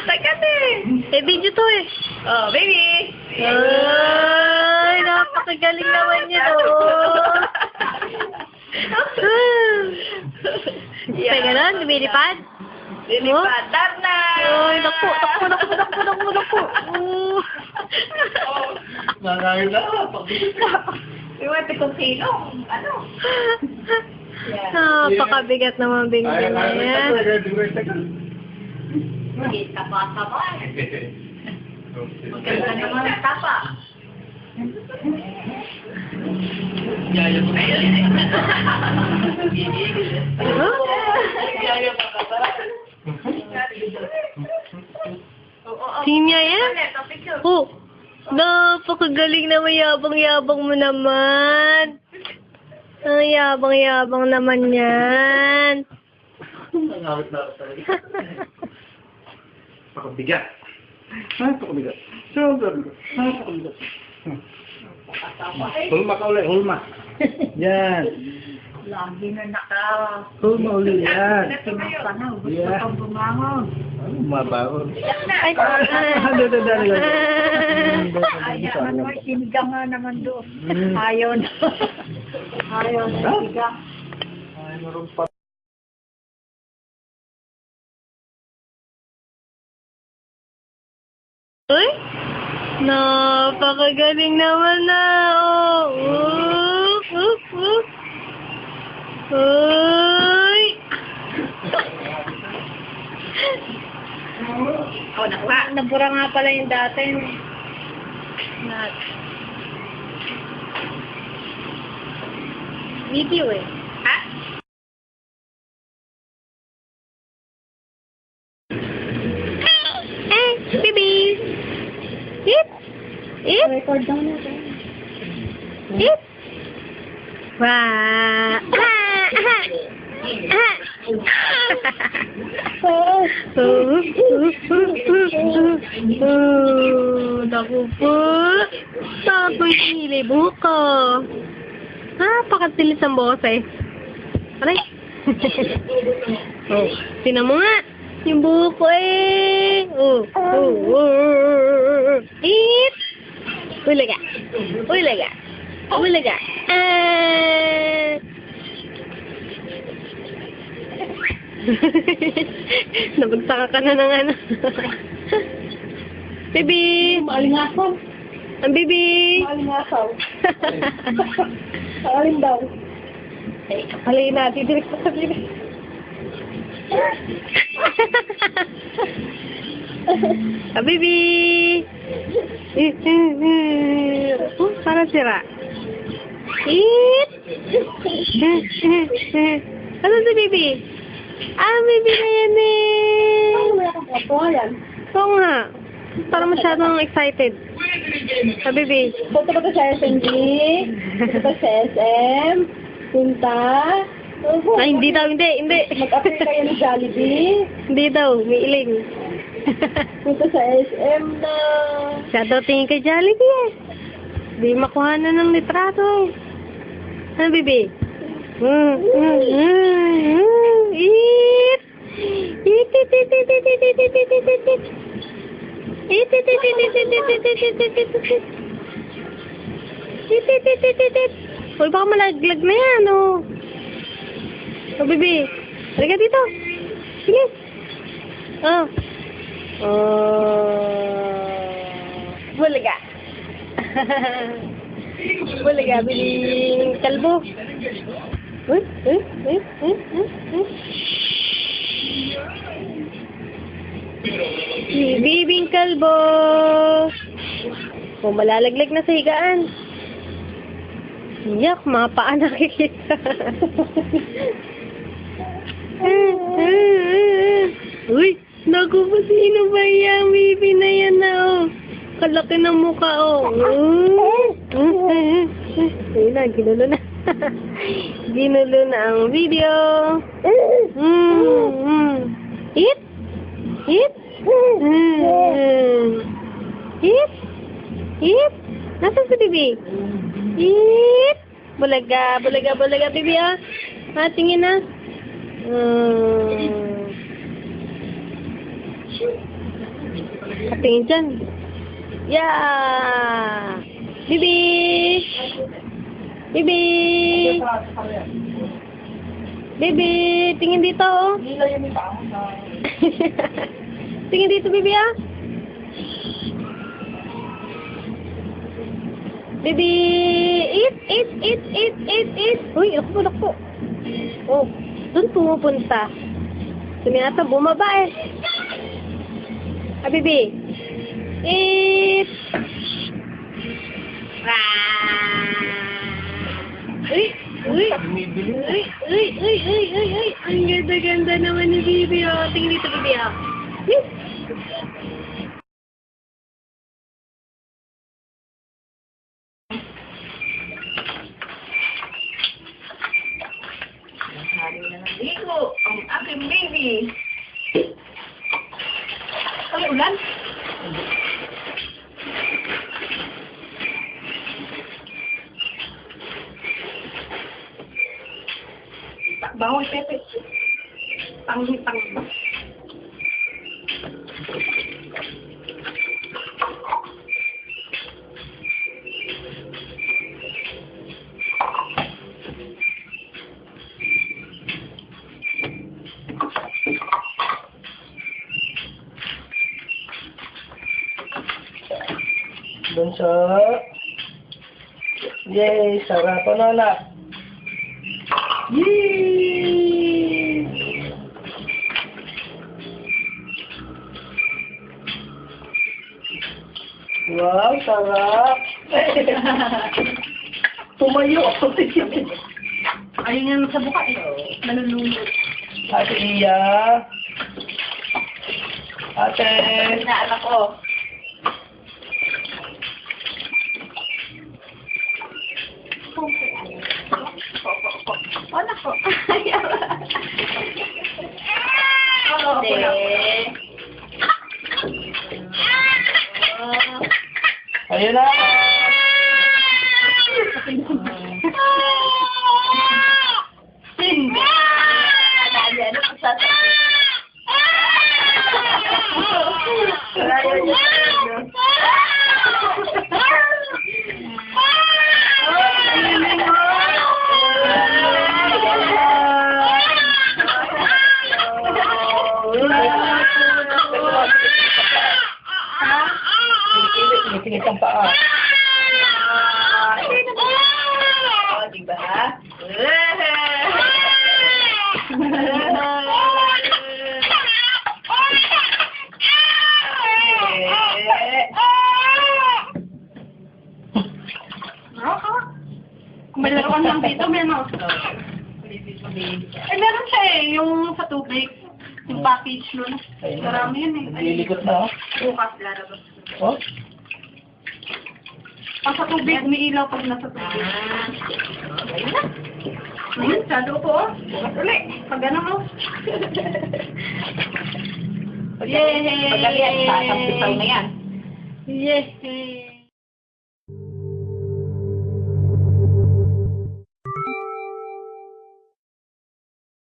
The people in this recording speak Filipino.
Takat eh. Eh, video to eh. Oh, baby. Ay, napakagaling naman niya doon. Teka na, lumilipad. Lilipad. Darna. Ay, naku. Nangangin na. Iwate kung sino. Ano? Napakabigat naman bingin na yan. Hindi tapa-tapa. Maganda naman ang tapa. Yaya mo. Yaya pa ka ba? Sinya yan? Oh, napakagaling naman, yabang-yabang mo naman. Ang yabang-yabang naman yan. Nangawit na ako talaga. Pakabigat. Pakabigat. Pakabigat. Hulma ka ulit, hulma. Yan. Lagi na naka. Hulma ulit, yan. Panaw, gusto Yeah. kang bumangon. Mabangon. Ay, Ayaw naman, sinigang nga naman doon. Ayaw na. Ayaw na sinigang. Ay, meron pa. Uy, napakagaling naman na. Uy. Oh, nakuha. Nabura nga pala yung dati. Video eh. Ha? Eh, baby. Hip. Hip. Record daw natin. Hip. Wah. Naku po. Ako'y nilibo ko. Napakatilis ang boses. Aray. Oh, tinan mo nga. Yung buhok ko eh. Eat. Ulaga. Ulaga. Ulaga. Nabagsaka ka na ng ano. Baby. Maalingasaw. Ang baby. Maalingasaw. Alin daw? Halin natin. Direct pa sa baby. Ah, baby. Oh, parang sira. Eat. Ano si baby? Ah, baby na yan eh. Wala kang kapuhayan. Oo nga. Parang masyadong excited. Ah, baby. Punta ba ka sa SMG? Punta ka sa SM? Punta? Ay, hindi daw, hindi. Mag-apply kayo ng Jollibee? Hindi daw, may iling. Punta sa SM na. Siya daw tingin kay Jollibee eh. Di makuha na ng litrato eh. Ano, baby? Eat! Eat, eat, eat, eat, eat, eat, eat, eat, eat, eat, eat. Eat, eat, eat, eat, eat, eat, eat, eat, eat, eat, eat, eat. Eat, eat, eat, eat, eat, eat. Uy, baka malaglag na yan, oh. Oh, baby. Halika dito. Sige. Oh. Bulaga. Bulaga, biling kalbo. Uy. Bibing kalbo. Kung malalaglag na sa higaan. Yak, mga paa nakikita. Uy, naku po, sino ba yan? Baby na yan na, oh. Kalaki ng mukha, oh. Ayun na, ginulo na. Ginulo na ang video. Eat? Eat? Eat? Eat? Nasaan si baby? Eat? Bulaga, bulaga, bulaga, baby, ah. Tingin na. Patingin dyan. Yeah! Bibi! Bibi! Bibi! Tingin dito, oh. Tingin dito, Bibi, ah. Bibi! Eat! Eat! Eat! Eat! Eat! Eat! Uy, nakpo. Oh, doon pumupunta. Suminata, bumaba eh. Ah, Bibi! Eat! Uy! Uy! Uy! Uy! Uy! Uy! Uy! Uy! Ang ganda-ganda naman ni Bibi, oh. Tingin dito, Bibi, oh. Uy! Hari na naligo ang aking baby. Ay, ulan. Bawal, Pepe. Tang. Bunso. Yay, sarap po nana. Yay! Wow, sarap. Tumayo. Ayun yan sa buka eh. Nalulunod. Ate Iya. Ate. Inaanak ko. Anak ko. Ayun na. Hindi. Ayan, sasabi. Tingit ang paa. Oh, diba? May laruan lang dito, may mouse. Eh, meron siya eh, yung sa tubig. Yung package nun. Marami yun eh. Nililikot na. Bukas, lalabas. Oh? Pag sa tubig, umiilaw pag nasa tubig. Ayun na. Ayun, sado po. Bukas ulit. Pag ano mo. Yay! Pag-gabi, sasampisaw na yan. Yay!